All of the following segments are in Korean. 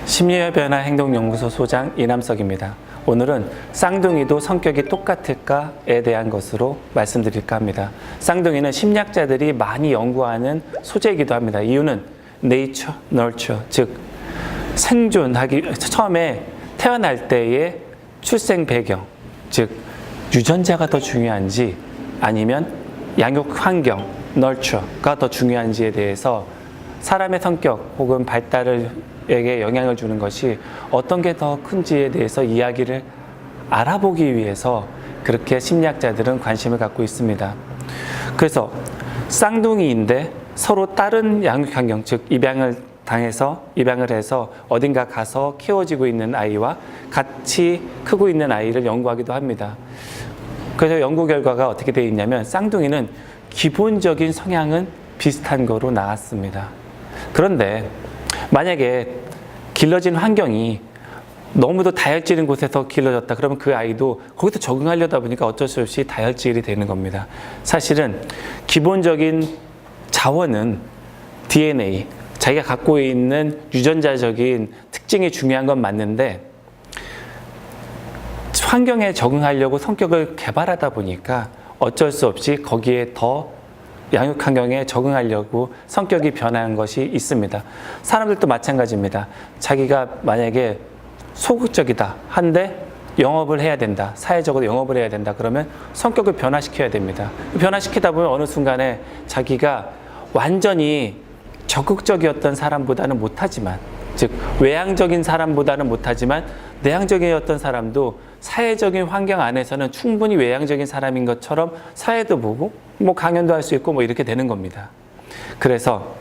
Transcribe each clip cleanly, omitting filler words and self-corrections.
심리의 변화 행동연구소 소장 이남석입니다. 오늘은 쌍둥이도 성격이 똑같을까에 대한 것으로 말씀드릴까 합니다. 쌍둥이는 심리학자들이 많이 연구하는 소재이기도 합니다. 이유는 nature, nurture, 즉 생존하기 처음에 태어날 때의 출생 배경, 즉 유전자가 더 중요한지 아니면 양육 환경, nurture가 더 중요한지에 대해서 사람의 성격 혹은 발달에게 영향을 주는 것이 어떤 게 더 큰지에 대해서 이야기를 알아보기 위해서 그렇게 심리학자들은 관심을 갖고 있습니다. 그래서 쌍둥이인데 서로 다른 양육 환경, 즉 입양을 해서 어딘가 가서 키워지고 있는 아이와 같이 크고 있는 아이를 연구하기도 합니다. 그래서 연구 결과가 어떻게 되어 있냐면 쌍둥이는 기본적인 성향은 비슷한 거로 나왔습니다. 그런데 만약에 길러진 환경이 너무도 다혈질인 곳에서 길러졌다 그러면 그 아이도 거기서 적응하려다 보니까 어쩔 수 없이 다혈질이 되는 겁니다. 사실은 기본적인 자원은 DNA, 자기가 갖고 있는 유전자적인 특징이 중요한 건 맞는데 환경에 적응하려고 성격을 개발하다 보니까 어쩔 수 없이 거기에 더 양육 환경에 적응하려고 성격이 변한 것이 있습니다. 사람들도 마찬가지입니다. 자기가 만약에 소극적이다 한데 영업을 해야 된다, 사회적으로 영업을 해야 된다 그러면 성격을 변화시켜야 됩니다. 변화시키다 보면 어느 순간에 자기가 완전히 적극적이었던 사람보다는 못하지만, 즉 외향적인 사람보다는 못하지만 내향적이었던 사람도 사회적인 환경 안에서는 충분히 외향적인 사람인 것처럼 사회도 보고 뭐 강연도 할 수 있고 뭐 이렇게 되는 겁니다. 그래서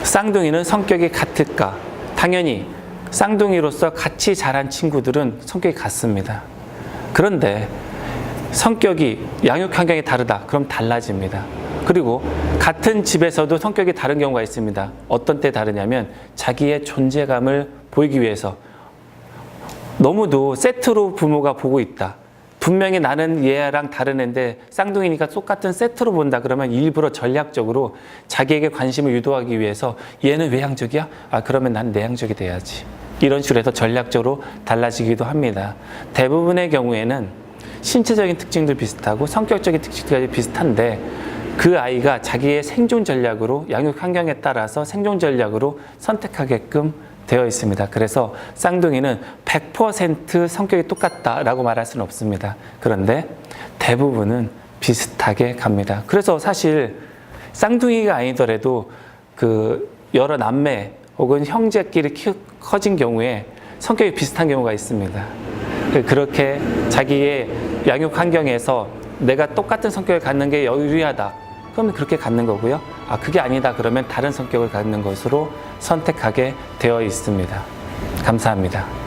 쌍둥이는 성격이 같을까? 당연히 쌍둥이로서 같이 자란 친구들은 성격이 같습니다. 그런데 성격이 양육 환경이 다르다. 그럼 달라집니다. 그리고 같은 집에서도 성격이 다른 경우가 있습니다. 어떤 때 다르냐면 자기의 존재감을 보이기 위해서 너무도 세트로 부모가 보고 있다. 분명히 나는 얘랑 다른 애인데 쌍둥이니까 똑같은 세트로 본다 그러면 일부러 전략적으로 자기에게 관심을 유도하기 위해서 얘는 외향적이야? 아 그러면 난 내향적이 돼야지. 이런 식으로 해서 전략적으로 달라지기도 합니다. 대부분의 경우에는 신체적인 특징도 비슷하고 성격적인 특징까지 비슷한데 그 아이가 자기의 생존 전략으로 양육 환경에 따라서 생존 전략으로 선택하게끔 되어 있습니다. 그래서 쌍둥이는 100% 성격이 똑같다라고 말할 수는 없습니다. 그런데 대부분은 비슷하게 갑니다. 그래서 사실 쌍둥이가 아니더라도 그 여러 남매 혹은 형제끼리 커진 경우에 성격이 비슷한 경우가 있습니다. 그렇게 자기의 양육 환경에서 내가 똑같은 성격을 갖는 게 유리하다. 그러면 그렇게 갖는 거고요. 아, 그게 아니다. 그러면 다른 성격을 갖는 것으로 선택하게 되어 있습니다. 감사합니다.